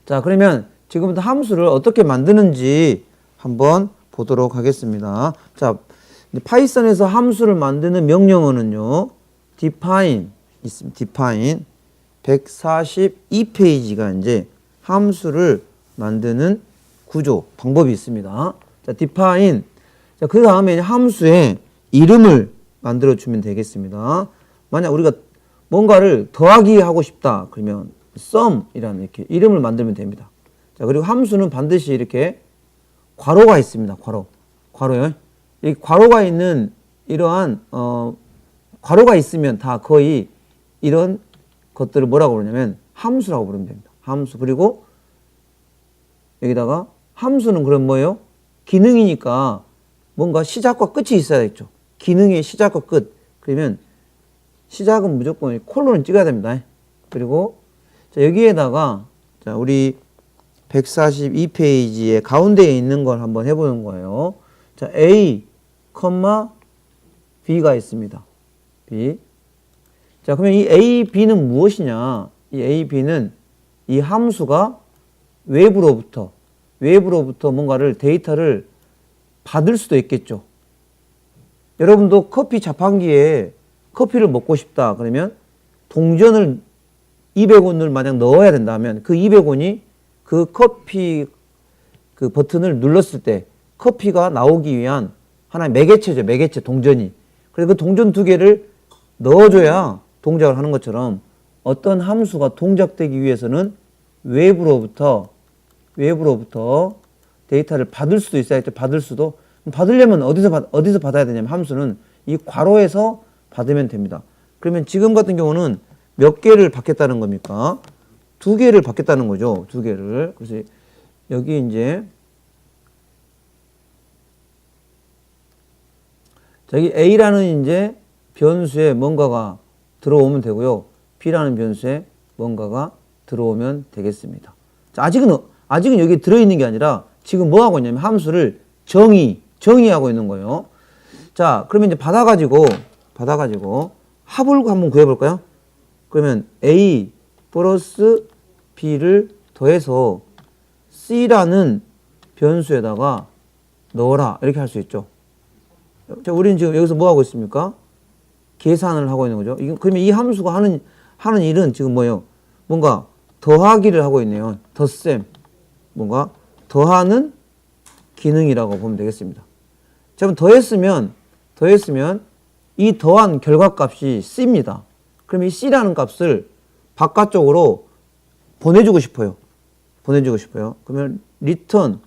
자, 그러면 지금부터 함수를 어떻게 만드는지 한번 보도록 하겠습니다. 자, 파이썬에서 함수를 만드는 명령어는요, define 있습니다. define 142페이지가 이제 함수를 만드는 구조, 방법이 있습니다. 자, define. 자, 그 다음에 함수에 이름을 만들어 주면 되겠습니다. 만약 우리가 뭔가를 더하기 하고 싶다. 그러면 sum이라는 이렇게 이름을 만들면 됩니다. 자, 그리고 함수는 반드시 이렇게 괄호가 있습니다. 괄호요. 이 괄호가 있는 이러한 괄호가 있으면 다 거의 이런 것들을 뭐라고 부르냐면 함수라고 부르면 됩니다. 함수. 그리고 여기다가 함수는 그럼 뭐예요? 기능이니까 뭔가 시작과 끝이 있어야겠죠. 기능의 시작과 끝. 그러면 시작은 무조건 콜론을 찍어야 됩니다. 그리고 자, 여기에다가 자, 우리 142페이지의 가운데에 있는 걸 한번 해보는 거예요. 자, A, B가 있습니다. B. 자, 그러면 이 A, B는 무엇이냐? 이 A, B는 이 함수가 외부로부터 뭔가를 데이터를 받을 수도 있겠죠. 여러분도 커피 자판기에 커피를 먹고 싶다. 그러면 동전을 200원을 만약 넣어야 된다면 그 200원이 그 커피 그 버튼을 눌렀을 때 커피가 나오기 위한 하나의 매개체죠. 매개체, 동전이. 그래서 그 동전 두 개를 넣어줘야 동작을 하는 것처럼 어떤 함수가 동작되기 위해서는 외부로부터 데이터를 받을 수도 있어야겠죠. 받을 수도. 받으려면 어디서 받아야 되냐면 함수는 이 괄호에서 받으면 됩니다. 그러면 지금 같은 경우는 몇 개를 받겠다는 겁니까? 2개를 받겠다는 거죠. 2개를. 그래서 여기 이제 저기 A라는 이제 변수에 뭔가가 들어오면 되고요. B라는 변수에 뭔가가 들어오면 되겠습니다. 자, 아직은 여기 들어있는 게 아니라 지금 뭐 하고 있냐면 함수를 정의하고 있는 거예요. 자, 그러면 이제 받아가지고 합을 한번 구해볼까요? 그러면 A 플러스 B를 더해서 C라는 변수에다가 넣어라. 이렇게 할 수 있죠. 자, 우리는 지금 여기서 뭐 하고 있습니까? 계산을 하고 있는 거죠. 그러면 이 함수가 하는 일은 지금 뭐예요? 뭔가 더하기를 하고 있네요. 덧셈. 뭔가 더하는 기능이라고 보면 되겠습니다. 자, 그럼 더했으면 이 더한 결과값이 C입니다. 그럼 이 C라는 값을 바깥쪽으로 보내주고 싶어요. 그러면 return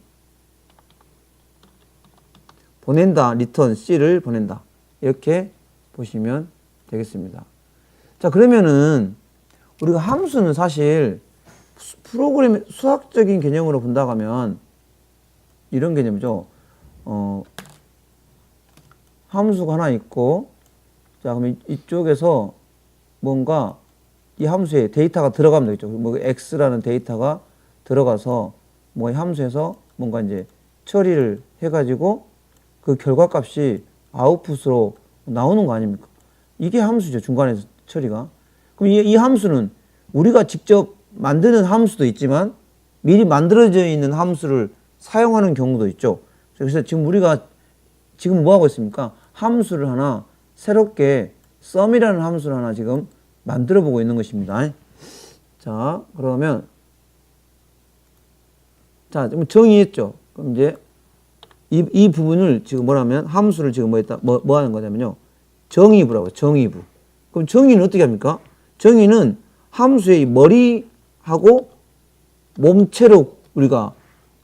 C를 보낸다. 이렇게 보시면 되겠습니다. 자, 그러면은 우리가 함수는 사실 프로그램 수학적인 개념으로 본다고 하면 이런 개념이죠. 함수가 하나 있고, 자, 그러면 이쪽에서 뭔가 이 함수에 데이터가 들어가면 되겠죠. 뭐 x라는 데이터가 들어가서 뭐 함수에서 뭔가 이제 처리를 해가지고 그 결과값이 아웃풋으로 나오는 거 아닙니까? 이게 함수죠. 중간에서 처리가. 그럼 이 함수는 우리가 직접 만드는 함수도 있지만 미리 만들어져 있는 함수를 사용하는 경우도 있죠. 그래서 지금 우리가 지금 뭐 하고 있습니까? 함수를 하나 새롭게 sum이라는 함수를 하나 지금 만들어 보고 있는 것입니다. 자, 그러면 자, 좀 정의했죠. 그럼 이제 이 부분을 지금 뭐라면 함수를 지금 뭐 하는 거냐면요. 정의부라고. 정의부. 그럼 정의는 어떻게 합니까? 정의는 함수의 머리하고 몸체로 우리가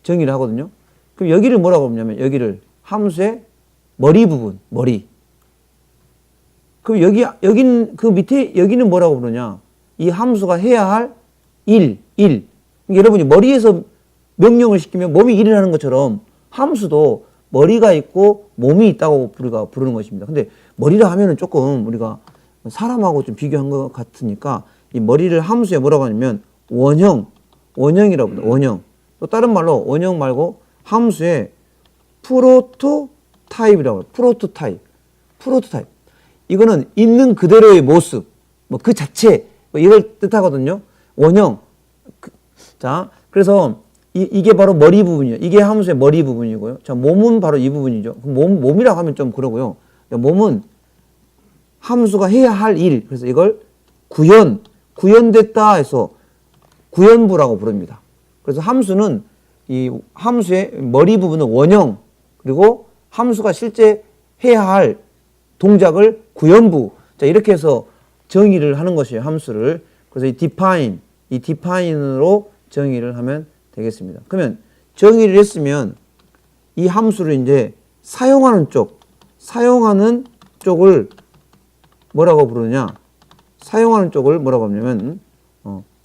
정의를 하거든요. 그럼 여기를 뭐라고 하냐면 여기를 함수의 머리 부분, 머리. 그럼 여기는 그 밑에 여기는 뭐라고 부르냐? 이 함수가 해야 할 일. 그러니까 여러분이 머리에서 명령을 시키면 몸이 일을 하는 것처럼 함수도 머리가 있고 몸이 있다고 우리가 부르는 것입니다. 근데 머리라 하면은 조금 우리가 사람하고 좀 비교한 것 같으니까 이 머리를 함수에 뭐라고 하냐면 원형이라고 합니다. 원형. 또 다른 말로 원형 말고 함수에 프로토타입이라고 해요. 프로토타입. 이거는 있는 그대로의 모습, 뭐 그 자체, 뭐 이걸 뜻하거든요. 원형. 자, 그래서 이게 바로 머리 부분이에요. 이게 함수의 머리 부분이고요. 자, 몸은 바로 이 부분이죠. 몸이라고 하면 좀 그러고요. 몸은 함수가 해야 할 일. 그래서 이걸 구현됐다 해서 구현부라고 부릅니다. 그래서 함수는 이 함수의 머리 부분은 원형, 그리고 함수가 실제 해야 할 동작을 구현부. 자, 이렇게 해서 정의를 하는 것이에요, 함수를. 그래서 이 define으로 정의를 하면 되겠습니다. 그러면 정의를 했으면 이 함수를 이제 사용하는 쪽을 뭐라고 부르냐? 사용하는 쪽을 뭐라고 하냐면,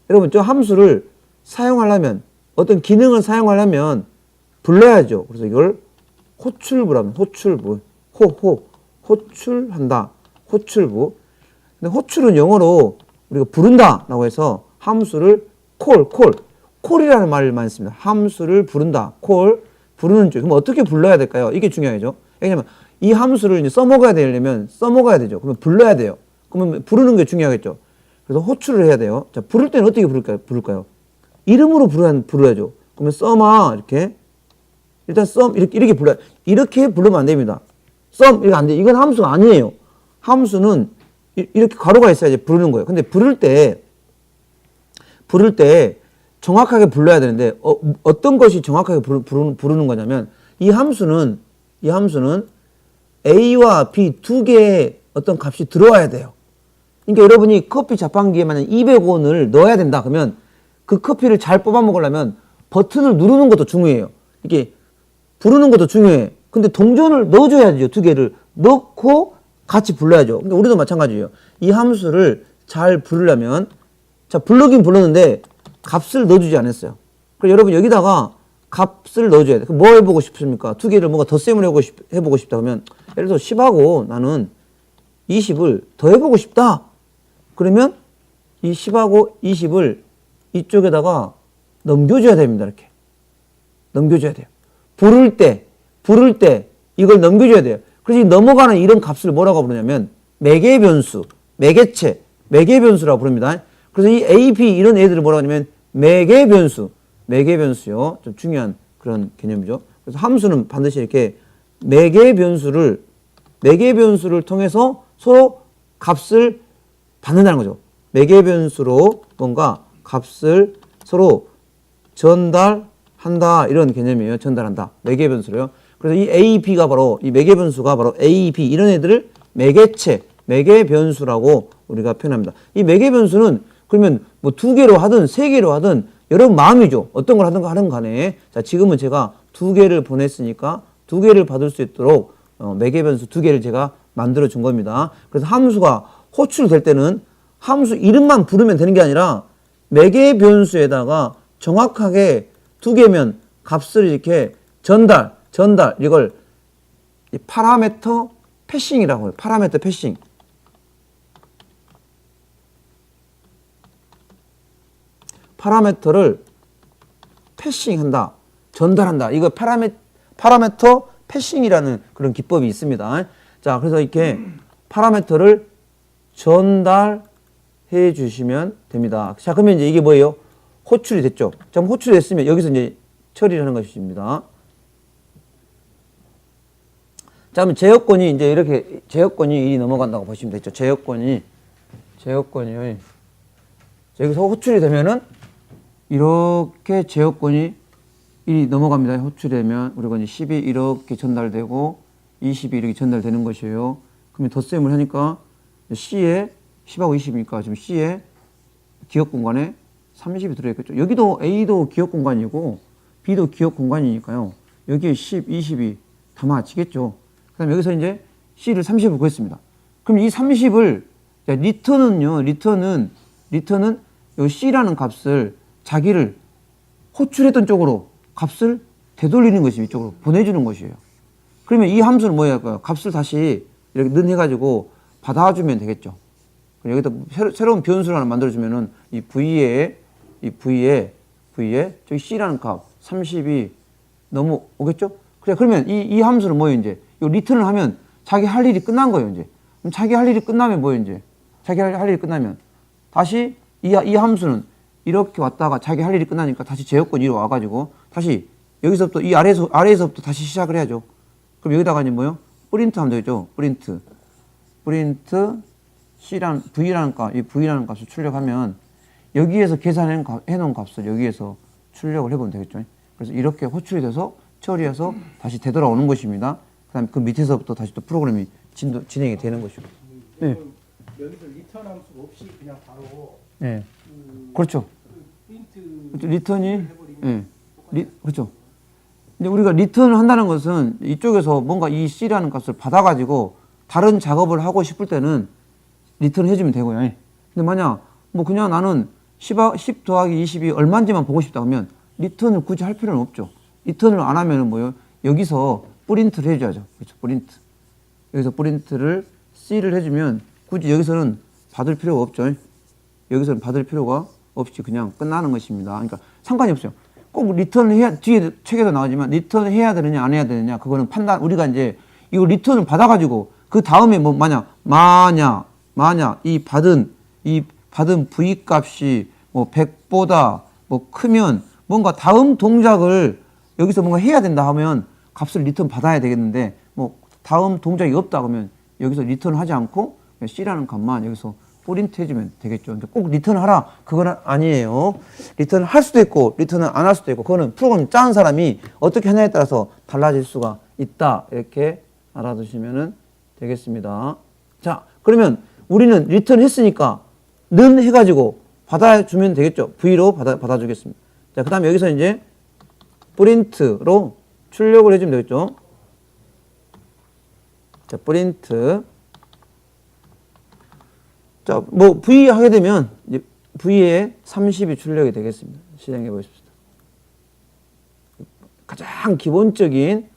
여러분, 저 함수를 사용하려면, 어떤 기능을 사용하려면 불러야죠. 그래서 이걸 호출부라면, 호출한다. 호출부. 근데 호출은 영어로 우리가 부른다라고 해서 함수를 콜이라는 말을 많이 씁니다. 함수를 부른다. 부르는 쪽. 그럼 어떻게 불러야 될까요? 이게 중요하죠. 왜냐면 이 함수를 이제 써먹어야 되려면 써먹어야 되죠. 그러면 불러야 돼요. 그러면 부르는 게 중요하겠죠. 그래서 호출을 해야 돼요. 자, 부를 때는 어떻게 부를까요? 이름으로 부르야죠. 그러면 써마 이렇게 일단 이렇게 불러야. 이렇게 부르면 안 됩니다. 이렇게 안 돼. 이건 함수가 아니에요. 함수는 이렇게 가로가 있어야지 부르는 거예요. 근데 부를 때 정확하게 불러야 되는데 어떤 것이 정확하게 부르는 거냐면 이 함수는 A와 B 두 개의 어떤 값이 들어와야 돼요. 그러니까 여러분이 커피 자판기에 만약 200원을 넣어야 된다 그러면 그 커피를 잘 뽑아 먹으려면 버튼을 누르는 것도 중요해요. 이게 부르는 것도 중요해. 근데 동전을 넣어줘야죠. 두 개를 넣고 같이 불러야죠. 근데 우리도 마찬가지예요. 이 함수를 잘 부르려면, 자, 부르긴 불렀는데 값을 넣어주지 않았어요. 그래서 여러분 여기다가 값을 넣어줘야 돼. 그럼 뭐 해보고 싶습니까? 두 개를 뭔가 덧셈을 해보고 싶다 그러면, 예를 들어서 10하고 나는 20을 더 해보고 싶다. 그러면 이 10하고 20을 이쪽에다가 넘겨줘야 됩니다. 이렇게. 넘겨줘야 돼요. 부를 때 이걸 넘겨줘야 돼요. 그래서 이 넘어가는 이런 값을 뭐라고 부르냐면 매개 변수, 매개체, 매개 변수라고 부릅니다. 그래서 이 A, B 이런 애들을 뭐라고 하냐면 매개 변수요. 좀 중요한 그런 개념이죠. 그래서 함수는 반드시 이렇게 매개 변수를 통해서 서로 값을 받는다는 거죠. 매개 변수로 뭔가 값을 서로 전달한다 이런 개념이에요. 전달한다. 매개 변수로요. 그래서 이 A, B가 바로 이 매개 변수가 바로 A, B 이런 애들을 매개체, 매개 변수라고 우리가 표현합니다. 이 매개 변수는 그러면 뭐 두 개로 하든 세 개로 하든 여러분 마음이죠. 어떤 걸 하든 간에. 자, 지금은 제가 두 개를 보냈으니까 두 개를 받을 수 있도록 매개 변수 두 개를 제가 만들어 준 겁니다. 그래서 함수가 호출될 때는 함수 이름만 부르면 되는 게 아니라 매개 변수에다가 정확하게 두 개면 값을 이렇게 전달 이걸 파라미터 패싱이라고 해요. 파라미터 패싱. 파라미터를 패싱한다. 전달한다. 이거 파라미터 패싱이라는 그런 기법이 있습니다. 자, 그래서 이렇게 파라미터를 전달해 주시면 됩니다. 자, 그러면 이제 이게 뭐예요? 호출이 됐죠. 자, 호출이 됐으면 여기서 이제 처리를 하는 것입니다. 자, 그러면 제어권이 이제 이렇게 제어권이 일이 넘어간다고 보시면 되죠. 제어권이요. 여기서 호출이 되면은 이렇게 제어권이 일이 넘어갑니다. 호출되면 그리고 이제 10이 이렇게 전달되고 20이 이렇게 전달되는 것이에요. 그러면 덧셈을 하니까 C에 10하고 20이니까 지금 C에 기억 공간에 30이 들어있겠죠. 여기도 A도 기억 공간이고 B도 기억 공간이니까요. 여기에 10, 20이 다 맞히겠죠. 그 다음에 여기서 이제 C를 30을 구했습니다. 그럼 이 30을, 리턴은 이 C라는 값을 자기를 호출했던 쪽으로 값을 되돌리는 것이 이쪽으로 보내주는 것이에요. 그러면 이 함수는 뭐 해야 할까요? 값을 다시 이렇게 넣어가지고 받아주면 되겠죠. 여기다 새로운 변수를 하나 만들어주면은 이 V에 저기 C라는 값 30이 넘어오겠죠? 그래, 그러면 이 함수는 뭐예요, 이제? 이 리턴을 하면 자기 할 일이 끝난 거예요, 이제. 그럼 자기 할 일이 끝나면 뭐예요, 이제? 자기 할 일이 끝나면 다시 이 함수는 이렇게 왔다가 자기 할 일이 끝나니까 다시 제어권 위로 와가지고 다시 여기서부터 이 아래에서부터 다시 시작을 해야죠. 그럼 여기다가 이제 뭐요? 프린트 하면 되겠죠. 프린트 V라는 값, 이 V라는 값을 출력하면 여기에서 계산해 놓은 값을 여기에서 출력을 해보면 되겠죠. 그래서 이렇게 호출이 돼서 처리해서 다시 되돌아오는 것입니다. 그 다음에 그 밑에서부터 다시 또 프로그램이 진행이 되는 것이고. 네. 여기서 리턴 함수 없이 그냥 바로 네. 그렇죠. 프린트 리턴이 그렇죠. 근데 우리가 리턴을 한다는 것은 이쪽에서 뭔가 이 C라는 값을 받아가지고 다른 작업을 하고 싶을 때는 리턴을 해주면 되고요. 근데 만약 뭐 그냥 나는 10 더하기 20이 얼마인지만 보고 싶다 하면 리턴을 굳이 할 필요는 없죠. 리턴을 안 하면은 뭐요? 여기서 프린트를 해줘야죠. 그렇죠. 프린트. 여기서 프린트를 C를 해주면 굳이 여기서는 받을 필요가 없죠. 여기서는 받을 필요가 없이 그냥 끝나는 것입니다. 그러니까 상관이 없어요. 꼭 리턴을 해야, 뒤에 책에도 나오지만 리턴을 해야 되느냐 안 해야 되느냐 그거는 판단, 우리가 이제 이거 리턴을 받아가지고 그 다음에 뭐 만약 이 받은 V 값이 뭐 100보다 뭐 크면 뭔가 다음 동작을 여기서 뭔가 해야 된다 하면 값을 리턴 받아야 되겠는데 뭐 다음 동작이 없다 그러면 여기서 리턴을 하지 않고 C라는 값만 여기서 프린트 해주면 되겠죠. 그러니까 꼭 리턴을 하라 그건 아니에요. 리턴을 할 수도 있고 리턴을 안 할 수도 있고 그거는 프로그램 짜는 사람이 어떻게 하냐에 따라서 달라질 수가 있다. 이렇게 알아두시면 되겠습니다. 자, 그러면 우리는 리턴 했으니까 는 해가지고 받아주면 되겠죠. V로 받아주겠습니다. 자, 그 다음에 여기서 이제 프린트로 출력을 해주면 되겠죠. 자, 프린트. 자, 뭐 V 하게 되면 이제 V에 30이 출력이 되겠습니다. 실행해 보십시다. 가장 기본적인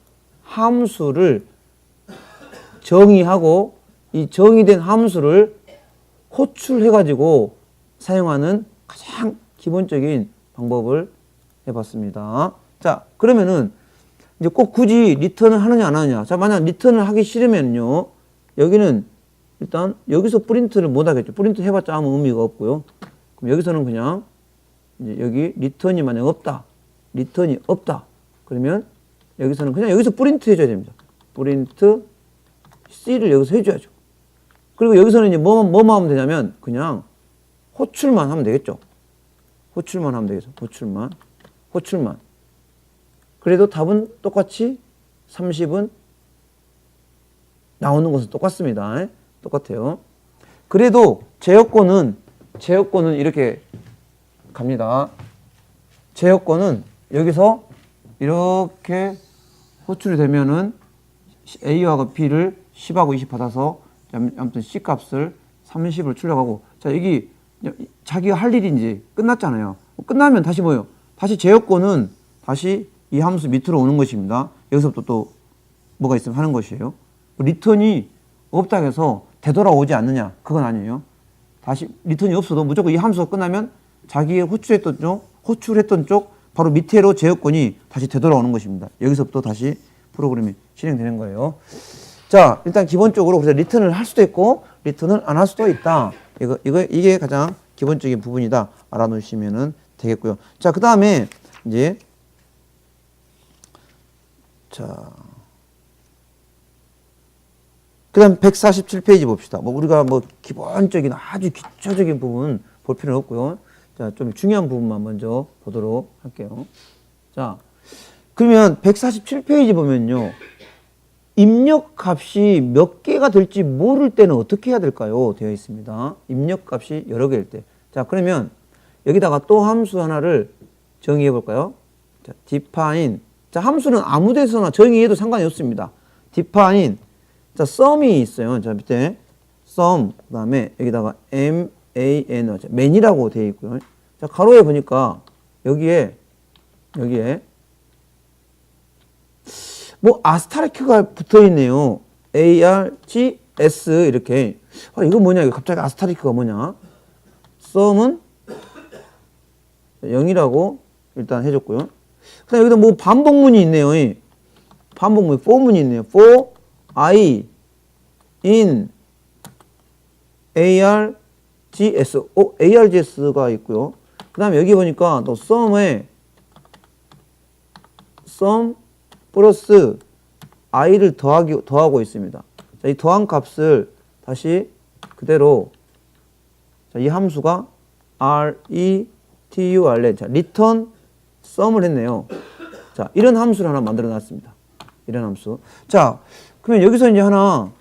함수를 정의하고 이 정의된 함수를 호출해 가지고 사용하는 가장 기본적인 방법을 해봤습니다. 자, 그러면은 이제 꼭 굳이 리턴을 하느냐 안 하느냐. 자, 만약 리턴을 하기 싫으면요, 여기는 일단 여기서 프린트를 못 하겠죠. 프린트 해봤자 아무 의미가 없고요. 그럼 여기서는 그냥 이제 여기 리턴이 만약 없다. 리턴이 없다. 그러면 여기서는 그냥 여기서 프린트 해줘야 됩니다. 프린트 C를 여기서 해줘야죠. 그리고 여기서는 이제 뭐만 하면 되냐면 그냥 호출만 하면 되겠죠. 호출만 하면 되겠죠. 호출만. 그래도 답은 똑같이 30은 나오는 것은 똑같습니다. 똑같아요. 그래도 제어권은 이렇게 갑니다. 제어권은 여기서 이렇게 호출이 되면은 A와 B를 10하고 20 받아서 아무튼 C 값을 30을 출력하고, 자, 여기 자기가 할 일이 이제 끝났잖아요. 끝나면 다시 뭐예요? 다시 제어권은 다시 이 함수 밑으로 오는 것입니다. 여기서부터 또 뭐가 있으면 하는 것이에요. 리턴이 없다 해서 되돌아오지 않느냐? 그건 아니에요. 다시 리턴이 없어도 무조건 이 함수가 끝나면 자기의 호출했던 쪽 바로 밑으로 제어권이 다시 되돌아오는 것입니다. 여기서부터 다시 프로그램이 실행되는 거예요. 자, 일단 기본적으로 그래서 리턴을 할 수도 있고 리턴을 안 할 수도 있다. 이게 가장 기본적인 부분이다. 알아놓으시면 되겠고요. 자, 그 다음에 이제 그 다음 147페이지 봅시다. 뭐 우리가 뭐 기본적인 아주 기초적인 부분 볼 필요는 없고요. 자, 좀 중요한 부분만 먼저 보도록 할게요. 자, 그러면 147페이지 보면요. 입력값이 몇 개가 될지 모를 때는 어떻게 해야 될까요? 되어 있습니다. 입력값이 여러 개일 때. 자, 그러면 여기다가 또 함수 하나를 정의해 볼까요? 자, define. 자, 함수는 아무 데서나 정의해도 상관이 없습니다. define. 자, sum이 있어요. 자, 밑에 sum. 그 다음에 여기다가 man. man이라고 되어 있고요. 자, 가로에 보니까 여기에 뭐 아스타리크가 붙어 있네요. ARGS 이렇게. 이거 뭐냐? 이거 갑자기 아스타리크가 뭐냐? sum은 0이라고 일단 해줬고요. 그다음 여기다 뭐 반복문이 있네요. 반복문, for문이 있네요. for I in ARGS. ARGS가 있고요. 그 다음에 여기 보니까 또 sum에 sum 플러스 i를 더하고 있습니다. 자, 이 더한 값을 다시 그대로 자, 이 함수가 return 자, return sum을 했네요. 자, 이런 함수를 하나 만들어 놨습니다. 이런 함수. 자, 그러면 여기서 이제 하나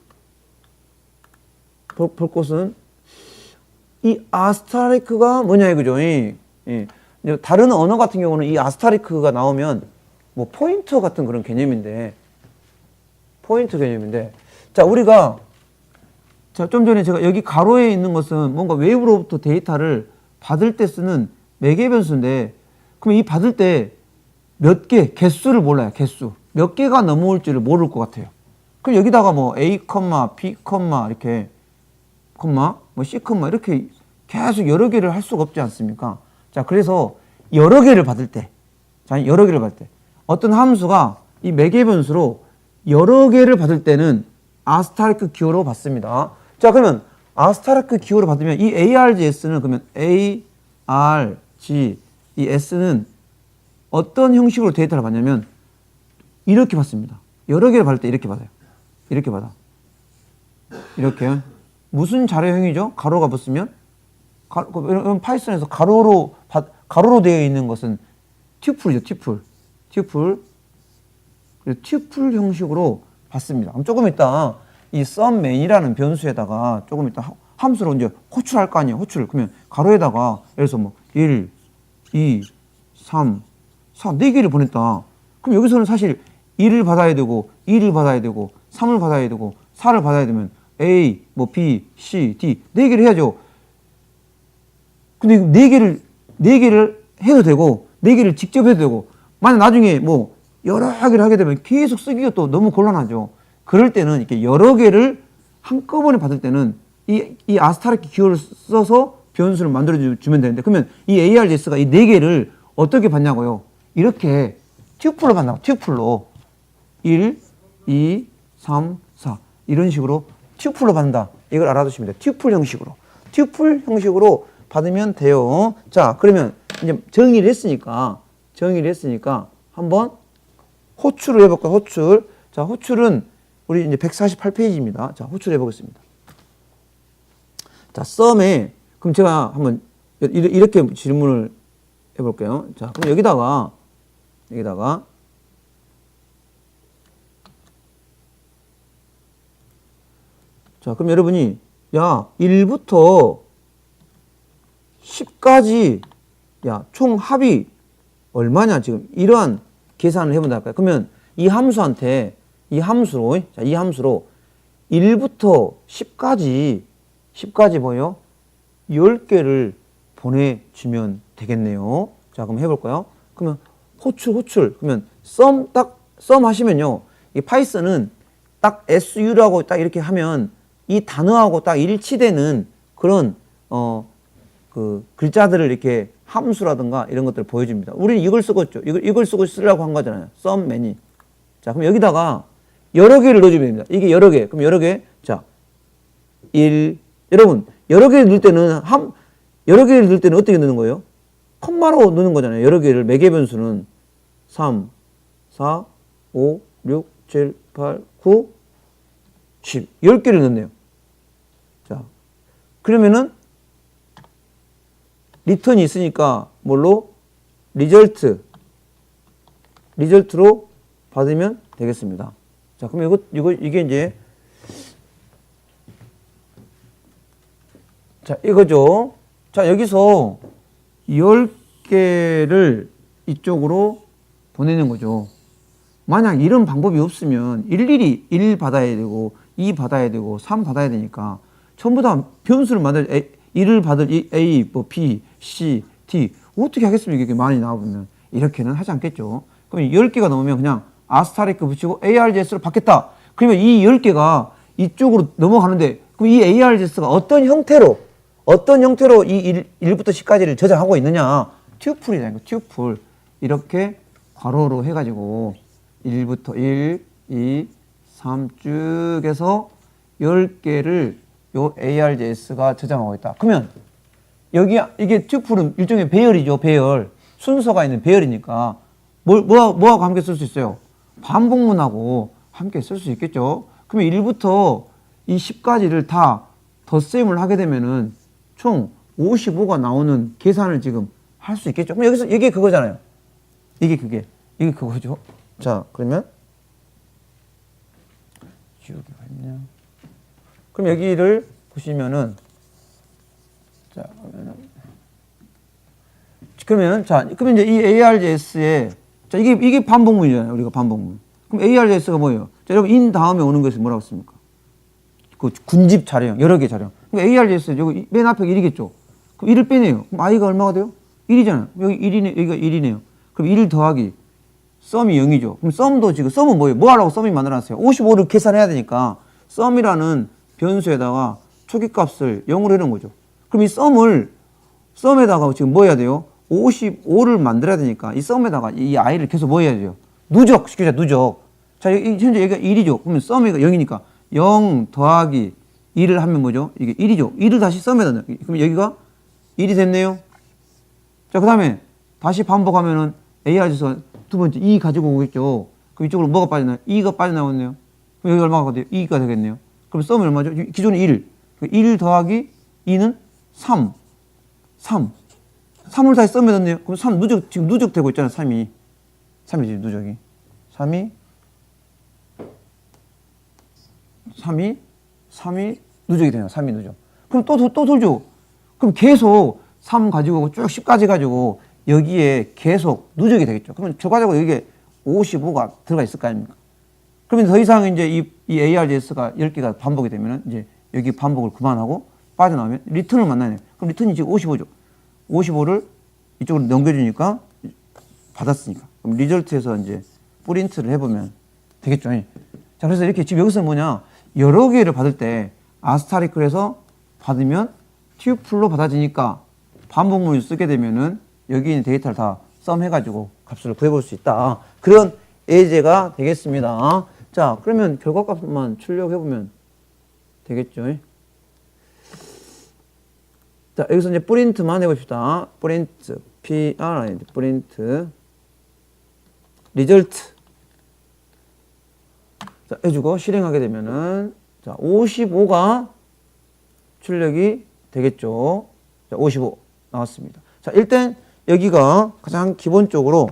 볼 것은 이 아스타리크가 뭐냐 이거죠. 예. 다른 언어 같은 경우는 이 아스타리크가 나오면 뭐 포인터 같은 그런 개념인데 자, 우리가 자, 좀 전에 제가 여기 가로에 있는 것은 뭔가 외부로부터 데이터를 받을 때 쓰는 매개 변수인데 그럼 이 받을 때 몇 개, 개수를 몰라요. 개수. 몇 개가 넘어올지를 모를 것 같아요. 그럼 여기다가 뭐 A, B, 이렇게 콤마, 뭐 C, 이렇게 계속 여러 개를 할 수가 없지 않습니까? 자, 그래서 여러 개를 받을 때 어떤 함수가 이 매개 변수로 여러 개를 받을 때는 아스타리크 기호로 받습니다. 자, 그러면 아스타리크 기호로 받으면 이 ARGS는 그러면 ARG 이 S는 어떤 형식으로 데이터를 받냐면 이렇게 받습니다. 여러 개를 받을 때 이렇게 받아요. 이렇게 받아. 이렇게. 무슨 자료형이죠? 가로가 붙으면? 파이썬에서 가로로 되어 있는 것은 튜플이죠. 튜플 형식으로 받습니다. 그럼 조금 이따 이 sumMany라는 변수에다가 조금 이따 함수로 이제 호출할 거 아니에요. 호출. 그러면 가로에다가 예를 들어서 뭐 1, 2, 3, 4, 4개를 보냈다. 그럼 여기서는 사실 1을 받아야 되고 2를 받아야 되고 3을 받아야 되고 4를 받아야 되면 A, 뭐 B, C, D 4개를 해야죠. 근데 4개를 해도 되고 4개를 직접 해도 되고 만약 나중에 뭐 여러 개를 하게 되면 계속 쓰기가 또 너무 곤란하죠. 그럴 때는 이렇게 여러 개를 한꺼번에 받을 때는 이 아스타리크 기호를 써서 변수를 만들어 주면 되는데 그러면 이 ARGS가 이 4개를 어떻게 받냐고요? 이렇게 튜플로 받나고 튜플로 1, 2, 3, 4 이런 식으로 튜플로 받는다. 이걸 알아두시면 돼요. 튜플 형식으로 받으면 돼요. 자, 그러면 이제 정의를 했으니까 한번 호출을 해볼까요? 호출. 자, 호출은 우리 이제 148페이지입니다. 자, 호출해 보겠습니다. 자, sum에 그럼 제가 한번 이렇게 질문을 해볼게요. 자, 그럼 여기다가 자, 그럼 여러분이 야 1부터 10까지 야 총 합이 얼마냐 지금 이러한 계산을 해본다 할까요? 그러면 이 함수로 1부터 10까지 뭐예요? 10개를 보내주면 되겠네요. 자, 그럼 해볼까요? 그러면 호출. 그러면 sum 하시면요. 이 파이썬은 딱 su라고 딱 이렇게 하면 이 단어하고 딱 일치되는 그런, 그 글자들을 이렇게 함수라든가 이런 것들을 보여줍니다. 우리는 이걸 쓰고 있죠. 이걸 쓰고 쓰려고 한 거잖아요. sumMany. 자, 그럼 여기다가 여러 개를 넣어주면 됩니다. 이게 여러 개. 그럼 여러 개. 자, 여러분, 여러 개를 넣을 때는 어떻게 넣는 거예요? 콤마로 넣는 거잖아요. 여러 개를 매개 변수는 3, 4, 5, 6, 7, 8, 9, 10. 10개를 넣네요. 자, 그러면은 리턴이 있으니까 뭘로? 리절트로 받으면 되겠습니다. 자, 그럼 이게 이제 자, 이거죠. 자, 여기서 10개를 이쪽으로 보내는 거죠. 만약 이런 방법이 없으면 일일이 1 받아야 되고 2 받아야 되고 3 받아야 되니까 전부 다 변수를 만들 1을 받을 A, 뭐 B, C, D 어떻게 하겠습니까? 이렇게 많이 나오면 이렇게는 하지 않겠죠. 그럼 10개가 넘으면 그냥 아스타리크 붙이고 ARGS로 받겠다. 그러면 이 10개가 이쪽으로 넘어가는데 그럼 이 ARGS가 어떤 형태로 이 1부터 10까지를 저장하고 있느냐? 튜플이잖아요. 튜플. 이렇게 괄호로 해가지고 1부터 1, 2, 3 쭉 해서 10개를 요 ARGS가 저장하고 있다. 그러면 여기 이게 튜플은 일종의 배열이죠. 배열. 순서가 있는 배열이니까 뭐하고 함께 쓸 수 있어요? 반복문하고 함께 쓸 수 있겠죠. 그러면 1부터 이 10까지를 다 덧셈을 하게 되면은 총 55가 나오는 계산을 지금 할 수 있겠죠. 그럼 여기서 이게 그거잖아요. 이게 그거죠. 자, 그러면 지우개가 있냐? 그럼 여기를 보시면은 자, 그러면 이제 이 ARJS에 자, 이게 반복문이잖아요. 우리가 반복문. 그럼 ARJS가 뭐예요? 자, 여러분 in 다음에 오는 것이 뭐라고 씁니까? 그 군집 자료형, 여러 개 자료형. 그러니까 ARJS 여기 맨 앞에 1이겠죠. 그럼 1을 빼내요. 그럼 i가 얼마가 돼요? 1이잖아요. 여기 1이네, 여기가 1이네요. 그럼 1 더하기 썸이 0이죠. 그럼 썸도 지금 썸은 뭐예요? 뭐 하려고 썸이 만들어놨어요? 55를 계산해야 되니까 썸이라는 변수에다가 초기값을 0으로 해놓은 거죠. 그럼 이 썸에다가 지금 뭐 해야 돼요? 55를 만들어야 되니까 이 썸에다가 이 i를 계속 뭐 해야 돼요? 누적 시키자, 누적. 자, 현재 여기가 1이죠. 그러면 썸이 0이니까 0 더하기 1을 하면 뭐죠? 이게 1이죠. 1을 다시 썸에다 넣어요. 그럼 여기가 1이 됐네요. 자, 그 다음에 다시 반복하면은 AR에서 두 번째 2 가지고 오겠죠. 그럼 이쪽으로 뭐가 빠져나와요? 2가 빠져나오네요. 그럼 여기 얼마가 돼요? 2가 되겠네요. 그럼 썸이 얼마죠? 기존에 1. 1 더하기 2는 3. 3을 다시 썸에 넣네요. 그럼 3 지금 누적되고 있잖아요. 3이 지금 누적이. 3이 누적이 되네요. 3이 누적. 그럼 또 돌죠. 그럼 계속 3 가지고 오고 쭉 10까지 가지고 여기에 계속 누적이 되겠죠. 그러면 결과적으로 여기에 55가 들어가 있을 거 아닙니까? 그러면 더 이상 이제 이 ARJS가 10개가 반복이 되면은 이제 여기 반복을 그만하고 빠져나오면 리턴을 만나네요. 그럼 리턴이 지금 55죠. 55를 이쪽으로 넘겨주니까 받았으니까. 그럼 리절트에서 이제 프린트를 해보면 되겠죠. 자, 그래서 이렇게 지금 여기서 뭐냐. 여러 개를 받을 때 아스타리클에서 받으면 튜플로 받아지니까 반복문을 쓰게 되면은 여기 있는 데이터를 다 썸해가지고 값을 구해볼 수 있다. 그런 예제가 되겠습니다. 자, 그러면 결과값만 출력해보면 되겠죠. 자, 여기서 이제 프린트만 해봅시다. 프린트, 프린트, 리절트. 자, 해주고 실행하게 되면은, 자, 55가 출력이 되겠죠. 자, 55 나왔습니다. 자, 일단 여기가 가장 기본적으로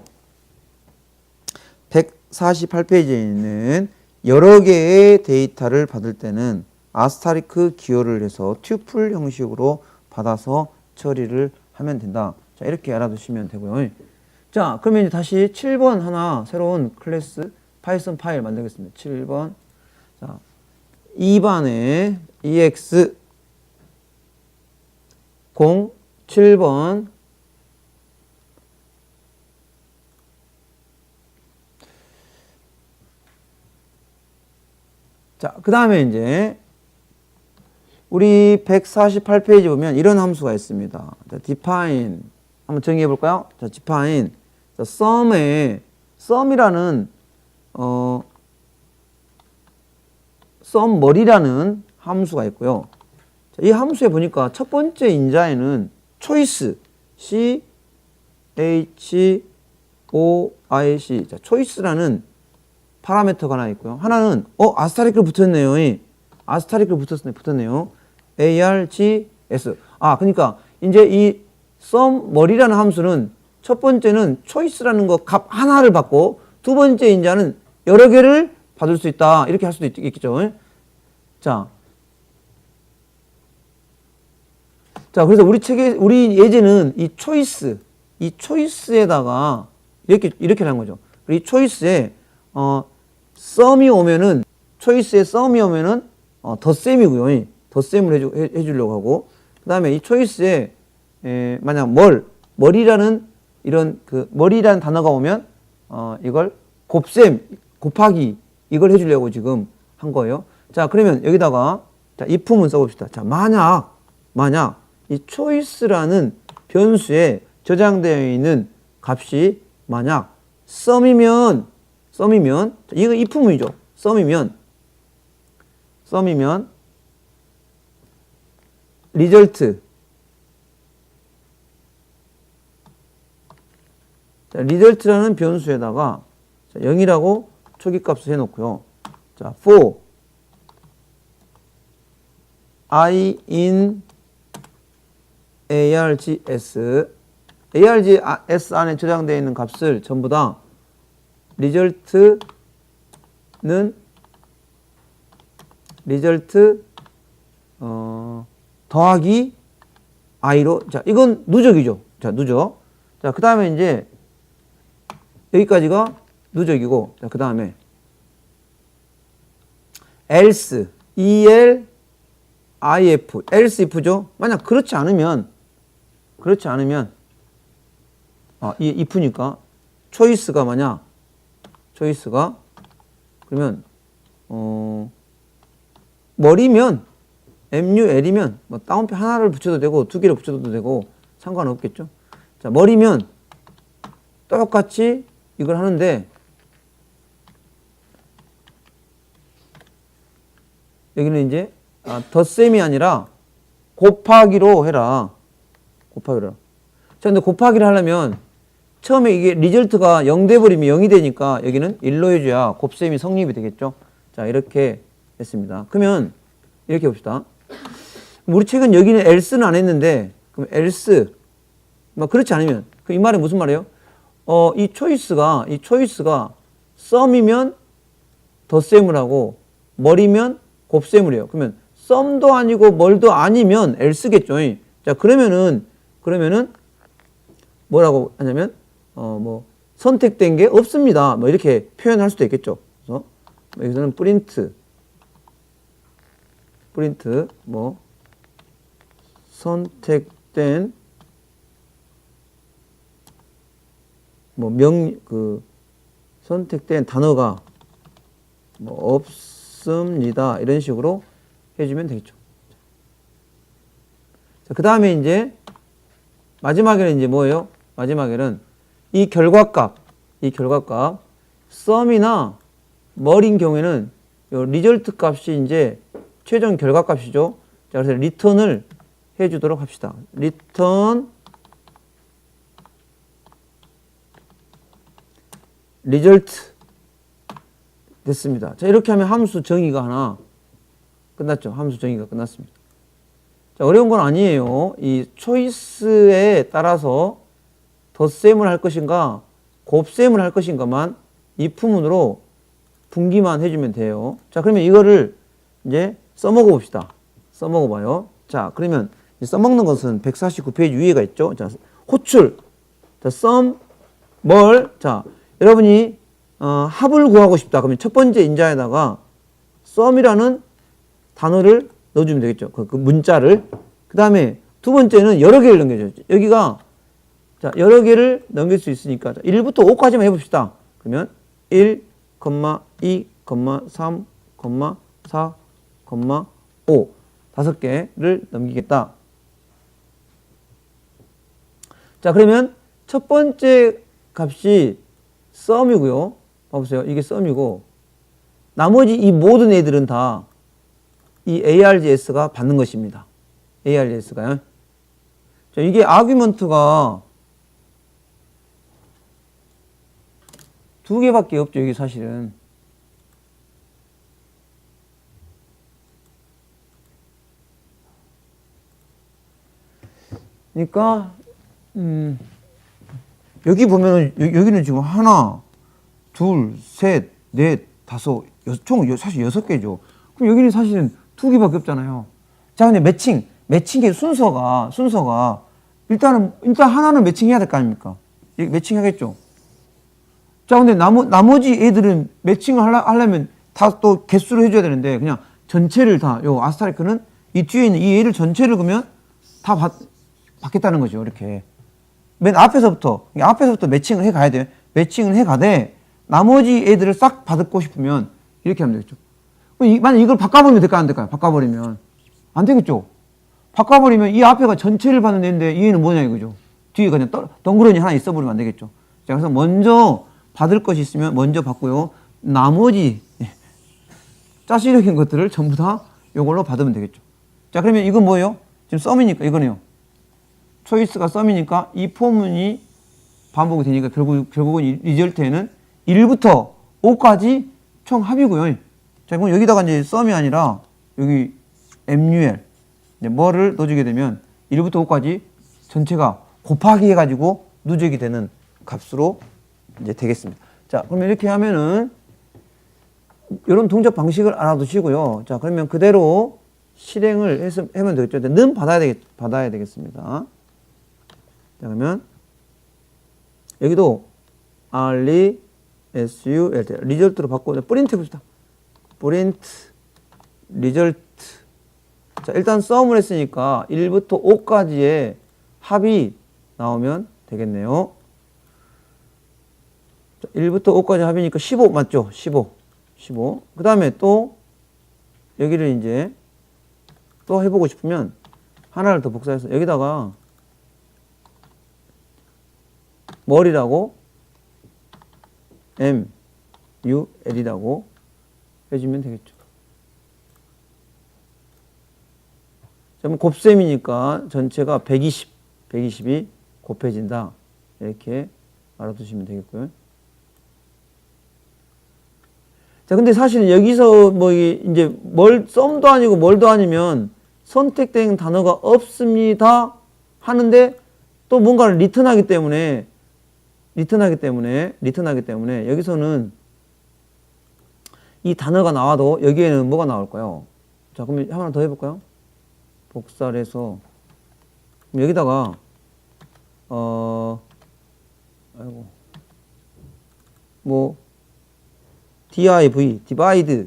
148페이지에 있는 여러 개의 데이터를 받을 때는 아스타리크 기호를 해서 튜플 형식으로 받아서 처리를 하면 된다. 자, 이렇게 알아두시면 되고요. 자, 그러면 이제 다시 7번 하나 새로운 클래스 파이썬 파일 만들겠습니다. 7번. 자, 2반에 ex 07번 자, 그 다음에 이제 우리 148페이지 보면 이런 함수가 있습니다. 자, define 한번 정의해 볼까요? 자, define 자, sum이라는 sum머리라는 함수가 있고요. 자, 이 함수에 보니까 첫 번째 인자에는 choice choic 자, choice라는 파라미터가 하나 있고요. 하나는 아스타리클 붙었네요. 아스타리클 붙었네요. args 그러니까 이제 이 sum머리라는 함수는 첫 번째는 choice라는 거 값 하나를 받고 두 번째 인자는 여러 개를 받을 수 있다. 이렇게 할 수도 있겠죠. 자, 그래서 우리 예제는 이 choice에다가 이렇게 하는 거죠. 이 choice에 sum이 오면은 choice에 sum이 오면은 덧셈이고요. 덧셈을 해주려고 하고 그 다음에 이 choice에 만약 머리라는 이런 머리라는 단어가 오면 이걸 곱하기 이걸 해주려고 지금 한 거예요. 자, 그러면 여기다가 자, if문 써봅시다. 자, 만약 이 choice라는 변수에 저장되어 있는 값이 만약 sum이면 자, 이거 if문이죠. sum이면 result 자, result라는 변수에다가 자, 0이라고 초기값을 해놓고요. 자, for I in args args 안에 저장되어 있는 값을 전부 다 result는 result 더하기 i로 자 이건 누적이죠. 자 누적. 자 그 다음에 이제 여기까지가 누적이고 자 그 다음에 else el if else if죠. 만약 그렇지 않으면 이 if니까 choice가 만약 choice가 그러면 머리면 mul이면 뭐 따옴표 하나를 붙여도 되고 두 개를 붙여도 되고 상관없겠죠. 자 머리면 똑같이 이걸 하는데 여기는 이제 덧셈이 아니라 곱하기로 해라. 곱하기로 해라. 자 근데 곱하기를 하려면 처음에 이게 리절트가 0 돼버리면 0이 되니까 여기는 1로 해줘야 곱셈이 성립이 되겠죠. 자 이렇게 했습니다. 그러면 이렇게 봅시다. 우리 책은 여기는 else는 안 했는데 그럼 else 뭐 그렇지 않으면 이 말이 무슨 말이에요? 이 choice가 sum이면 덧셈을 하고 머리면 곱셈을 해요. 그러면 sum도 아니고 뭘도 아니면 else겠죠. 자 그러면은 뭐라고 하냐면 뭐 선택된 게 없습니다. 뭐 이렇게 표현할 수도 있겠죠. 그래서 여기서는 프린트 뭐 선택된 뭐 선택된 단어가 뭐 없습니다. 이런 식으로 해주면 되겠죠. 자, 그 다음에 이제 마지막에는 이제 뭐예요? 마지막에는 이 결과값 sum이나 머리인 경우에는 요 리절트 값이 이제 최종 결과값이죠. 자, 그래서 return을 해주도록 합시다. return result 됐습니다. 자, 이렇게 하면 함수 정의가 하나 끝났죠. 함수 정의가 끝났습니다. 자, 어려운 건 아니에요. 이 초이스에 따라서 덧셈을 할 것인가 곱셈을 할 것인가만 if문으로 분기만 해주면 돼요. 자, 그러면 이거를 이제 써먹어 봅시다. 써먹어 봐요. 자, 그러면 써먹는 것은 149페이지 위에가 있죠. 자, 호출. 자, sum, 뭘. 자, 여러분이 합을 구하고 싶다. 그러면 첫 번째 인자에다가 sum이라는 단어를 넣어주면 되겠죠. 그 문자를. 그 다음에 두 번째는 여러 개를 넘겨줘요. 여기가 자, 여러 개를 넘길 수 있으니까 1부터 5까지만 해봅시다. 그러면 1, 2, 3, 4, 5 다섯 개를 넘기겠다. 자, 그러면 첫 번째 값이 sum이고요. 봐보세요. 이게 sum이고 나머지 이 모든 애들은 다 이 args가 받는 것입니다. args가요. 자, 이게 아규먼트가 두 개밖에 없죠. 이게 사실은. 그러니까 여기 보면은 여기는 지금 하나, 둘, 셋, 넷, 다섯, 총 사실 6개죠. 그럼 여기는 사실은 2개밖에 없잖아요. 자, 근데 매칭의 순서가 일단 하나는 매칭해야 될 거 아닙니까? 매칭하겠죠. 자, 근데 나머지 애들은 매칭을 하려면 다 또 개수를 해줘야 되는데 그냥 전체를 다 요 아스타리크는 이 뒤에 있는 이 애를 전체를 그러면 다 받겠다는 거죠. 이렇게 맨 앞에서부터 매칭을 해 가야 돼요. 매칭을 해 가되 나머지 애들을 싹 받고 싶으면 이렇게 하면 되겠죠. 만약 이걸 바꿔버리면 될까요? 안 될까요? 바꿔버리면 안 되겠죠. 바꿔버리면 이 앞에가 전체를 받는 애인데 이 애는 뭐냐 이거죠. 뒤에 그냥 덩그러니 하나 있어버리면 안 되겠죠. 자, 그래서 먼저 받을 것이 있으면 먼저 받고요. 나머지 짜시력인 것들을 전부 다 이걸로 받으면 되겠죠. 자, 그러면 이건 뭐예요? 지금 썸이니까 이거네요. 초이스가 썸이니까 이 포문이 반복이 되니까 결국은 이 리절트에는 1부터 5까지 총 합이고요. 자, 그럼 여기다가 이제 썸이 아니라 여기 MUL 이제 뭐를 넣어주게 되면 1부터 5까지 전체가 곱하기 해가지고 누적이 되는 값으로 이제 되겠습니다. 자, 그러면 이렇게 하면은 이런 동작 방식을 알아두시고요. 자, 그러면 그대로 실행을 하면 되겠죠. 는 받아야 되겠습니다. 자, 그러면 여기도 RE, SUL, 리절트로 바꿔 프린트 해봅시다. 프린트, 리절트. 자, 일단 썸을 했으니까 1부터 5까지의 합이 나오면 되겠네요. 자, 1부터 5까지 합이니까 15 맞죠? 15. 그 다음에 또 여기를 이제 또 해보고 싶으면 하나를 더 복사해서 여기다가 머리라고 MUL이라고 해주면 되겠죠. 자, 그럼 곱셈이니까 전체가 120이 곱해진다. 이렇게 알아두시면 되겠고요. 자, 근데 사실 여기서 뭐 이제 썸도 아니고 뭘도 아니면 선택된 단어가 없습니다 하는데 또 뭔가를 리턴하기 때문에 여기서는 이 단어가 나와도 여기에는 뭐가 나올까요? 자, 그럼 하나 더 해볼까요? 복사를 해서 그럼 여기다가 디바이드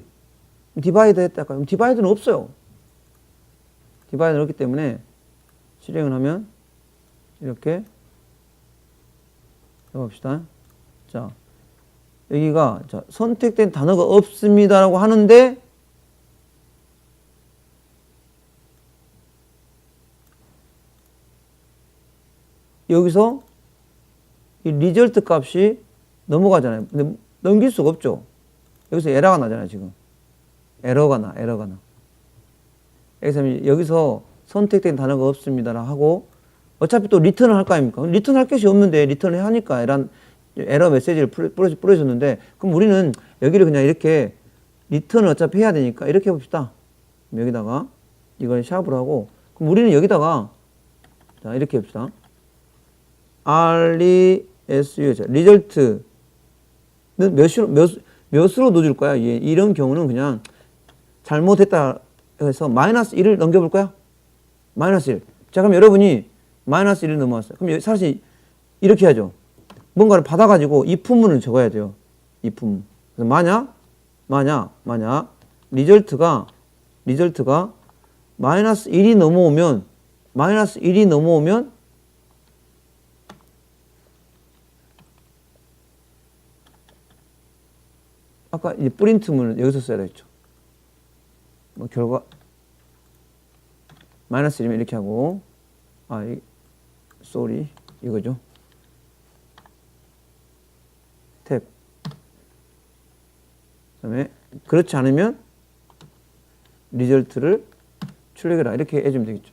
했다. 그럼 디바이드는 없어요. 디바이드는 없기 때문에 실행을 하면 이렇게 해봅시다. 자, 여기가 자, 선택된 단어가 없습니다라고 하는데 여기서 이 리절트 값이 넘어가잖아요. 근데 넘길 수가 없죠. 여기서 에러가 나잖아요, 지금. 에러가 나. 여기서 선택된 단어가 없습니다라 하고 어차피 또 리턴을 할 거 아닙니까? 리턴 할 것이 없는데 리턴을 하니까 에러 메시지를 뿌려줬는데 그럼 우리는 여기를 그냥 이렇게 리턴을 어차피 해야 되니까 이렇게 해봅시다. 여기다가 이걸 샵으로 하고 그럼 우리는 여기다가 자 이렇게 해봅시다. RESU 리절트는 몇으로 넣어줄 거야? 이런 경우는 그냥 잘못했다 해서 -1을 넘겨볼까요? -1. 자, 그럼 여러분이 -1을 넘어왔어요. 그럼 사실 이렇게 하죠. 뭔가를 받아가지고 이 품문을 적어야 돼요. 이 품문. 그래서 만약 리절트가 -1이 넘어오면 아까 이 프린트문을 여기서 써야 되겠죠. 뭐 결과 -1이면 이렇게 하고 이거죠. 탭. 그다음에 그렇지 않으면 리절트를 출력해라 이렇게 해주면 되겠죠.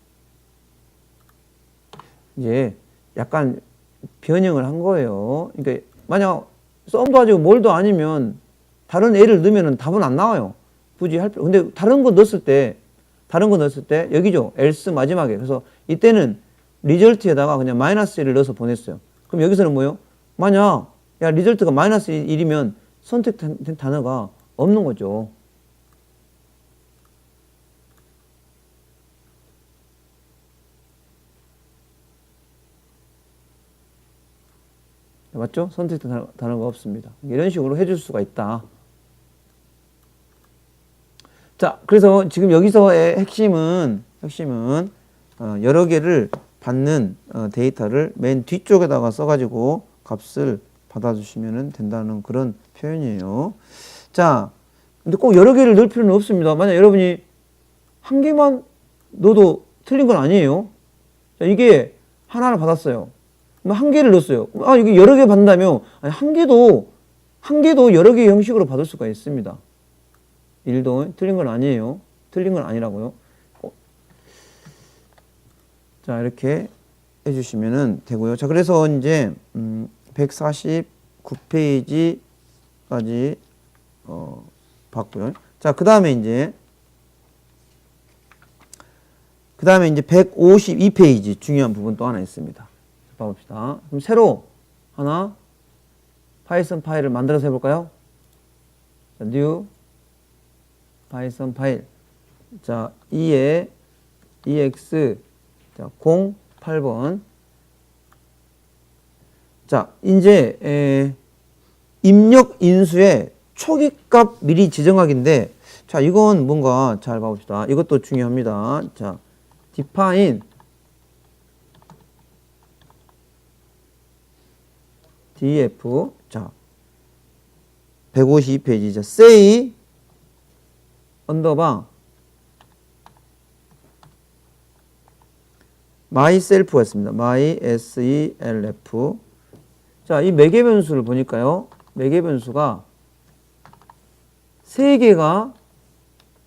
이제 약간 변형을 한 거예요. 그러니까 만약 썸도 아니고 뭘도 아니면 다른 애를 넣으면 답은 안 나와요. 굳이 근데 다른 거 넣었을 때 여기죠. else 마지막에. 그래서 이때는 리절트에다가 그냥 -1을 넣어서 보냈어요. 그럼 여기서는 뭐예요? 만약 리절트가 -1이면 선택된 단어가 없는 거죠. 맞죠? 선택된 단어가 없습니다. 이런 식으로 해줄 수가 있다. 자, 그래서 지금 여기서의 핵심은 여러 개를 받는 데이터를 맨 뒤쪽에다가 써가지고 값을 받아주시면 된다는 그런 표현이에요. 자, 근데 꼭 여러 개를 넣을 필요는 없습니다. 만약 여러분이 한 개만 넣어도 틀린 건 아니에요. 자, 이게 하나를 받았어요. 한 개를 넣었어요. 이게 여러 개 받는다면 한 개도 여러 개의 형식으로 받을 수가 있습니다. 일도 틀린 건 아니에요. 틀린 건 아니라고요. 자, 이렇게 해주시면 되고요. 자, 그래서 이제 149페이지까지 봤고요. 자, 그 다음에 이제 152페이지 중요한 부분 또 하나 있습니다. 봐봅시다. 그럼 새로 하나 파이썬 파일을 만들어서 해볼까요? 자, new 파이썬 파일. 자, 2에 ex 자, 08번. 자, 이제 입력 인수의 초기값 미리 지정하기인데, 자, 이건 뭔가 잘 봐봅시다. 이것도 중요합니다. 자, define def 자 152페이지 자 say 언더바 myself였습니다. myself 자, 이 매개 변수를 보니까요. 매개 변수가 3개가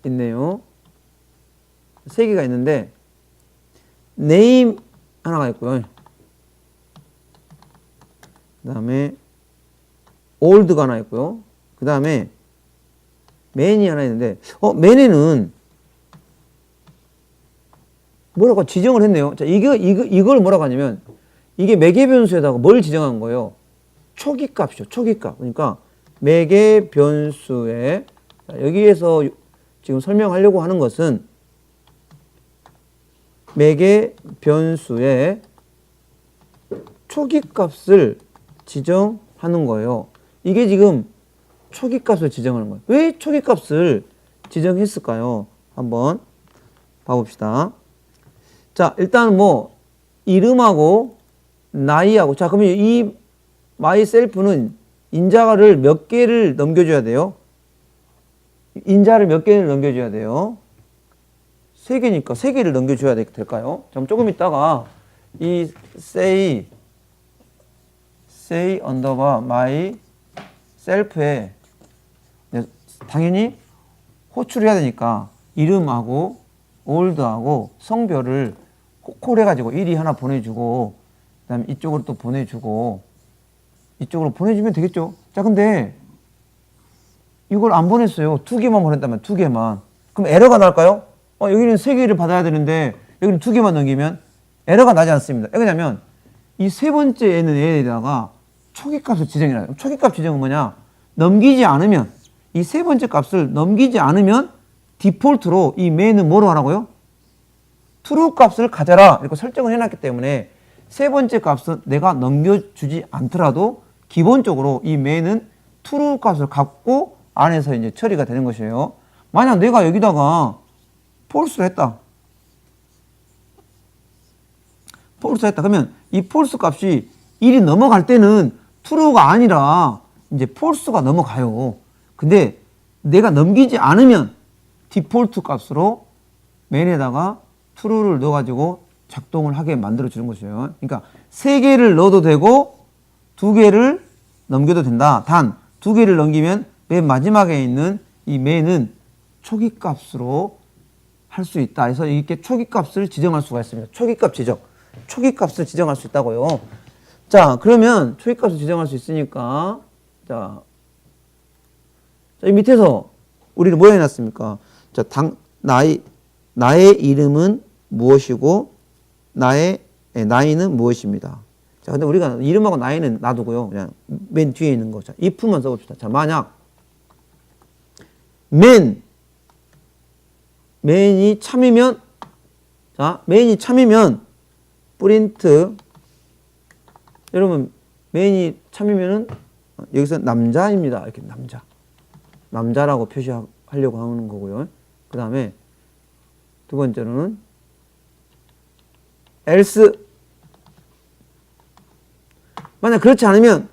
있네요. 3개가 있는데 name 하나가 있고요. 그 다음에 old가 하나 있고요. 그 다음에 main이 하나 있는데 main에는 뭐라고 지정을 했네요. 자, 이걸 뭐라고 하냐면 이게 매개 변수에다가 뭘 지정한 거예요? 초기 값이죠. 초기 값. 그러니까 매개 변수에 여기에서 지금 설명하려고 하는 것은 매개 변수의 초기 값을 지정하는 거예요. 이게 지금 초기 값을 지정하는 거예요. 왜 초기 값을 지정했을까요? 한번 봐봅시다. 자, 일단 뭐 이름하고 나이하고 자, 그러면 이 myself는 인자를 몇 개를 넘겨줘야 돼요? 인자를 몇 개를 넘겨줘야 돼요? 3개니까 3개를 넘겨줘야 될까요? 그럼 조금 있다가 이 say 언더바 myself에 당연히 호출해야 되니까 이름하고 old하고 성별을 콜해가지고 1이 하나 보내주고 그 다음에 이쪽으로 또 보내주고 이쪽으로 보내주면 되겠죠. 자, 근데 이걸 안 보냈어요. 2개만 보냈다면 2개만. 그럼 에러가 날까요? 여기는 3개를 받아야 되는데 여기는 2개만 넘기면 에러가 나지 않습니다. 왜냐면 이 세 번째에는 에다가 초기값을 지정해놔요. 초기값 지정은 뭐냐? 넘기지 않으면 이 세 번째 값을 넘기지 않으면 디폴트로 이 main은 뭐로 하라고요? true 값을 가져라 이렇게 설정을 해놨기 때문에 세 번째 값은 내가 넘겨주지 않더라도 기본적으로 이 main은 true 값을 갖고 안에서 이제 처리가 되는 것이에요. 만약 내가 여기다가 false를 했다. false 했다. 그러면 이 false 값이 1이 넘어갈 때는 true가 아니라 이제 false가 넘어가요. 근데 내가 넘기지 않으면 디폴트 값으로 main에다가 true를 넣어가지고 작동을 하게 만들어 주는 것이에요. 그러니까 3개를 넣어도 되고 2개를 넘겨도 된다. 단 2개를 넘기면 맨 마지막에 있는 이 main은 초기 값으로 할 수 있다. 그래서 이렇게 초기 값을 지정할 수가 있습니다. 초기 값 지정. 초기 값을 지정할 수 있다고요. 자, 그러면 초기 값을 지정할 수 있으니까 자, 이 밑에서 우리는 뭐 해놨습니까? 자, 나의 이름은 무엇이고 나이는 무엇입니다. 자, 근데 우리가 이름하고 나이는 놔두고요. 그냥 맨 뒤에 있는 거. 자, if만 써봅시다. 자, 만약 main이 참이면 자, main이 참이면 프린트 여러분 main이 참이면은 여기서 남자입니다. 이렇게 남자라고 표시하려고 하는 거고요. 그 다음에 두 번째로는 else 만약 그렇지 않으면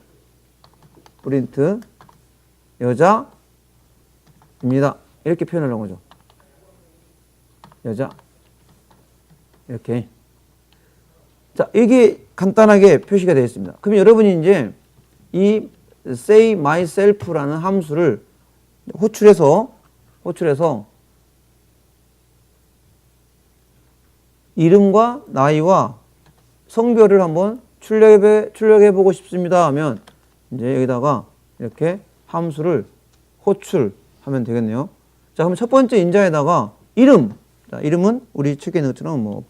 프린트 여자입니다. 이렇게 표현하려는 거죠. 여자 이렇게 자, 이게 간단하게 표시가 되어 있습니다. 그럼 여러분이 이제 이 say myself라는 함수를 호출해서 이름과 나이와 성별을 한번 출력해 보고 싶습니다 하면 이제 여기다가 이렇게 함수를 호출하면 되겠네요. 자, 그럼 첫 번째 인자에다가 이름. 자, 이름은 우리 책에 있는 것처럼 뭐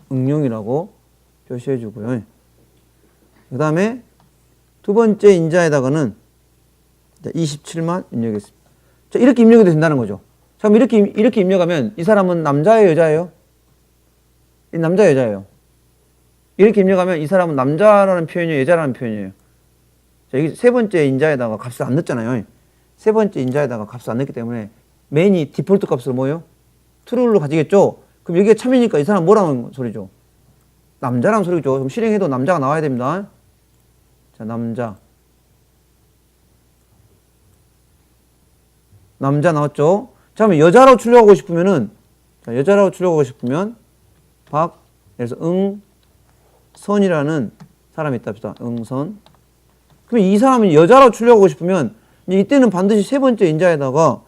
박응용이라고 표시해 주고요. 그 다음에 두 번째 인자에다가는 27만 입력했습니다. 자, 이렇게 입력이 된다는 거죠. 자, 그럼 이렇게 입력하면 이 사람은 남자예요, 여자예요? 이 남자, 여자예요. 이렇게 입력하면 이 사람은 남자라는 표현이에요, 여자라는 표현이에요. 자, 여기 세 번째 인자에다가 값을 안 넣었잖아요. 세 번째 인자에다가 값을 안 넣기 때문에 메인이 디폴트 값을 뭐예요? true로 가지겠죠? 그럼 여기가 참이니까 이 사람 뭐라는 소리죠? 남자라는 소리죠. 그럼 실행해도 남자가 나와야 됩니다. 자, 남자 나왔죠? 자, 그러면 여자로 출력하고 싶으면은, 자, 여자로 출력하고 싶으면, 예를 들어서 응선이라는 사람이 있다 합시다. 응선. 그러면 이 사람은 여자로 출력하고 싶으면, 이제 이때는 반드시 세 번째 인자에다가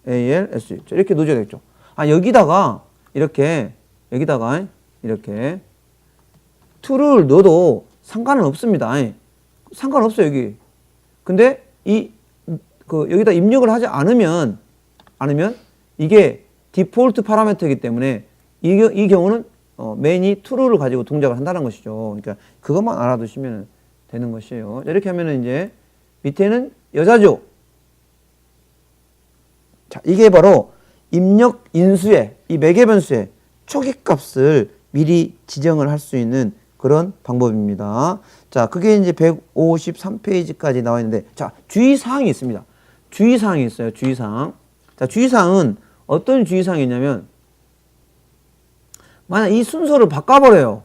FALS. 이렇게 넣어줘야 되겠죠. 아, 여기다가 이렇게 true를 넣어도 상관은 없습니다. 상관없어요, 여기. 근데 여기다 입력을 하지 않으면 이게 디폴트 파라미터이기 때문에 이 경우는 메인이 true를 가지고 동작을 한다는 것이죠. 그러니까 그것만 알아두시면 되는 것이에요. 이렇게 하면은 이제 밑에는 여자죠. 자, 이게 바로 입력 인수의 이 매개 변수의 초기 값을 미리 지정을 할 수 있는 그런 방법입니다. 자, 그게 이제 153페이지까지 나와 있는데, 자, 주의사항이 있습니다. 주의사항이 있어요. 주의사항. 자, 주의사항은 어떤 주의사항이 있냐면, 만약 이 순서를 바꿔버려요.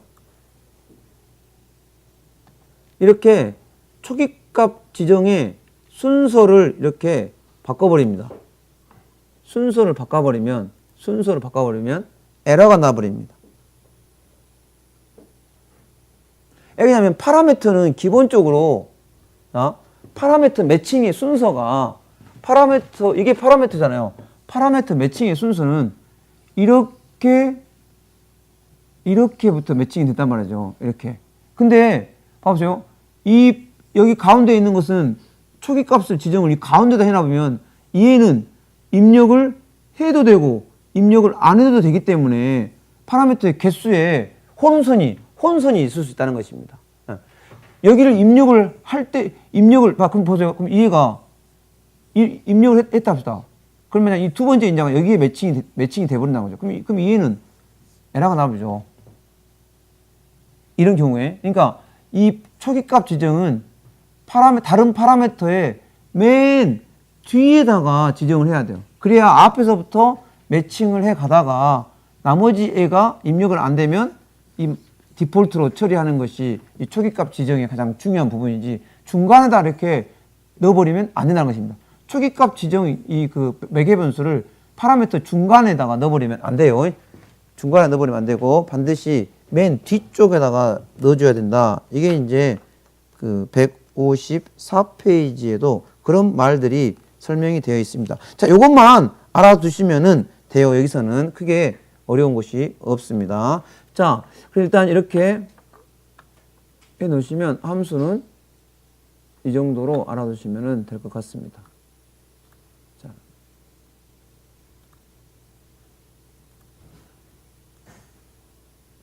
이렇게 초기값 지정의 순서를 이렇게 바꿔버립니다. 순서를 바꿔버리면 에러가 나버립니다. 왜냐하면 파라미터는 기본적으로 파라미터 매칭의 순서가 이게 파라미터잖아요. 파라미터 매칭의 순서는 이렇게부터 매칭이 됐단 말이죠. 이렇게. 근데 봐보세요. 여기 가운데 있는 것은 초기 값을 지정을 이 가운데다 해놔보면 얘는 입력을 해도 되고 입력을 안 해도 되기 때문에 파라미터의 개수에 혼선이 있을 수 있다는 것입니다. 여기를 입력을 할 때 그럼 보세요. 그럼 얘가 입력을 했다 합시다. 그러면 이 두 번째 인자가 여기에 매칭이 돼버린다는 거죠. 그럼 얘는 에러가 나오죠. 이런 경우에. 그러니까 이 초기값 지정은 다른 파라미터의 맨 뒤에다가 지정을 해야 돼요. 그래야 앞에서부터 매칭을 해 가다가 나머지 애가 입력을 안 되면 이 디폴트로 처리하는 것이 이 초기값 지정의 가장 중요한 부분이지 중간에다 이렇게 넣어버리면 안 된다는 것입니다. 초기값 지정 매개 변수를 파라미터 중간에다가 넣어버리면 안 돼요. 중간에 넣어버리면 안 되고 반드시 맨 뒤쪽에다가 넣어줘야 된다. 이게 이제 154페이지에도 그런 말들이 설명이 되어 있습니다. 자, 요것만 알아두시면은 돼요. 여기서는 크게 어려운 것이 없습니다. 자, 그럼 일단 이렇게 해 놓으시면 함수는 이 정도로 알아두시면 될 것 같습니다. 자.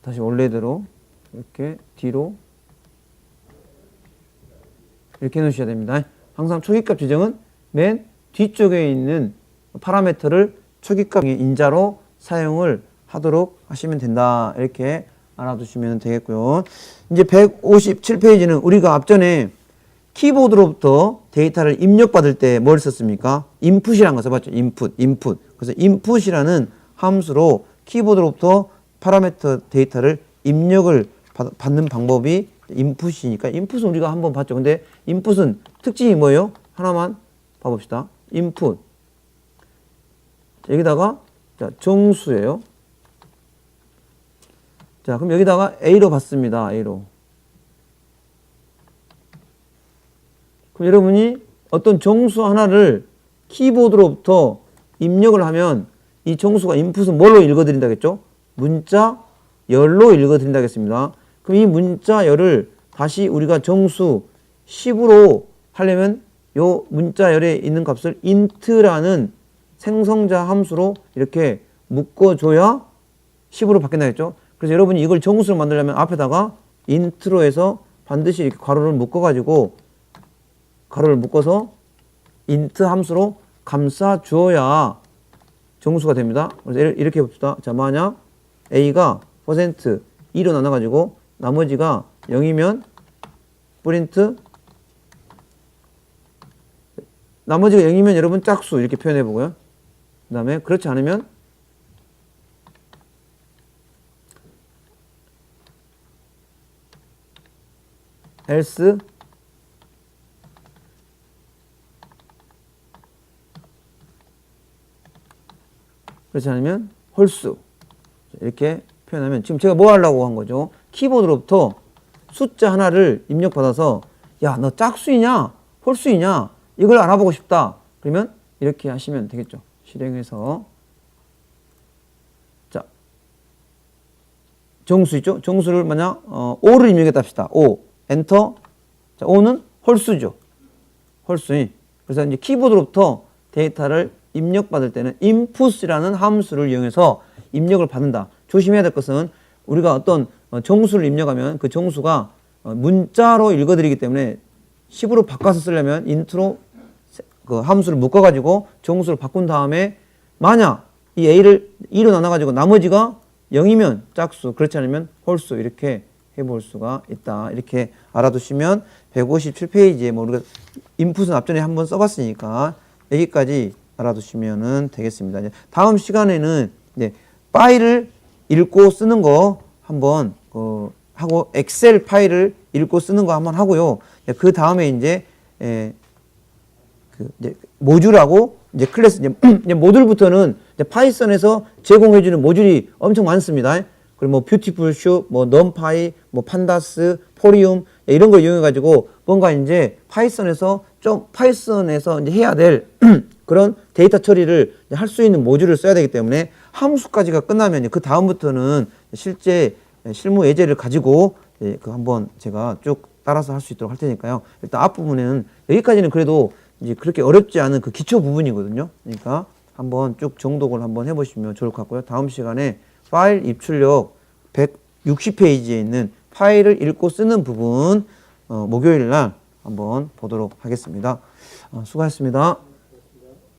다시 원래대로 이렇게 뒤로 이렇게 해 놓으셔야 됩니다. 항상 초기값 지정은 맨 뒤쪽에 있는 파라미터를 초기값의 인자로 사용을 하도록 하시면 된다. 이렇게 알아두시면 되겠고요. 이제 157페이지는 우리가 앞전에 키보드로부터 데이터를 입력받을 때 뭘 썼습니까? 인풋이라는 거 써봤죠. 인풋. 그래서 인풋이라는 함수로 키보드로부터 파라미터 데이터를 입력을 받는 방법이 인풋이니까 인풋은 우리가 한번 봤죠. 근데 인풋은 특징이 뭐예요? 하나만 봐봅시다. 인풋. 여기다가 정수예요. 자, 그럼 여기다가 A로 받습니다. A로. 그럼 여러분이 어떤 정수 하나를 키보드로부터 입력을 하면 이 정수가 인풋은 뭘로 읽어드린다겠죠? 문자 열로 읽어드린다겠습니다. 그럼 이 문자 열을 다시 우리가 정수 10으로 하려면 요 문자 열에 있는 값을 int라는 생성자 함수로 이렇게 묶어줘야 10으로 바뀐다겠죠? 그래서 여러분이 이걸 정수로 만들려면 앞에다가 int로 해서 반드시 이렇게 괄호를 묶어가지고 괄호를 묶어서 int 함수로 감싸 주어야 정수가 됩니다. 그래서 이렇게 봅시다. 자, 만약 a가 %, 2로 나눠가지고 나머지가 0이면 프린트 나머지가 0이면 여러분 짝수 이렇게 표현해 보고요. 그 다음에 그렇지 않으면 else 그렇지 않으면 홀수 이렇게 표현하면 지금 제가 뭐 하려고 한 거죠? 키보드로부터 숫자 하나를 입력받아서 야, 너 짝수이냐? 홀수이냐? 이걸 알아보고 싶다. 그러면 이렇게 하시면 되겠죠. 실행해서 자 정수 있죠? 정수를 만약 5를 입력했다 합시다. 5 엔터. 자, 5는 홀수죠. 홀수인. 그래서 이제 키보드로부터 데이터를 입력받을 때는 input이라는 함수를 이용해서 입력을 받는다. 조심해야 될 것은 우리가 어떤 정수를 입력하면 그 정수가 문자로 읽어드리기 때문에 10으로 바꿔서 쓰려면 int로 그 함수를 묶어가지고 정수를 바꾼 다음에 만약 이 a를 2로 나눠가지고 나머지가 0이면 짝수, 그렇지 않으면 홀수 이렇게 해볼 수가 있다. 이렇게 알아두시면 157페이지에 뭐 우리가 인풋은 앞전에 한번 써봤으니까 여기까지 알아두시면 되겠습니다. 이제 다음 시간에는 이제 파일을 읽고 쓰는 거 한번 하고 엑셀 파일을 읽고 쓰는 거 한번 하고요. 그 다음에 이제 이제 모듈하고 이제 클래스 이제 모듈부터는 이제 파이썬에서 제공해주는 모듈이 엄청 많습니다. 그리고 뭐 뷰티풀 슈, 뭐 넘파이, 뭐 판다스, 포리움 이런 걸 이용해 가지고 뭔가 이제 파이썬에서 이제 해야 될 그런 데이터 처리를 할 수 있는 모듈을 써야 되기 때문에 함수까지가 끝나면 그 다음부터는 실제 실무 예제를 가지고 그 한번 제가 쭉 따라서 할 수 있도록 할 테니까요. 일단 앞부분에는 여기까지는 그래도 이제 그렇게 어렵지 않은 그 기초 부분이거든요. 그러니까 한번 쭉 정독을 한번 해보시면 좋을 것 같고요. 다음 시간에 파일 입출력 160페이지에 있는 파일을 읽고 쓰는 부분 목요일 날 한번 보도록 하겠습니다. 수고하셨습니다.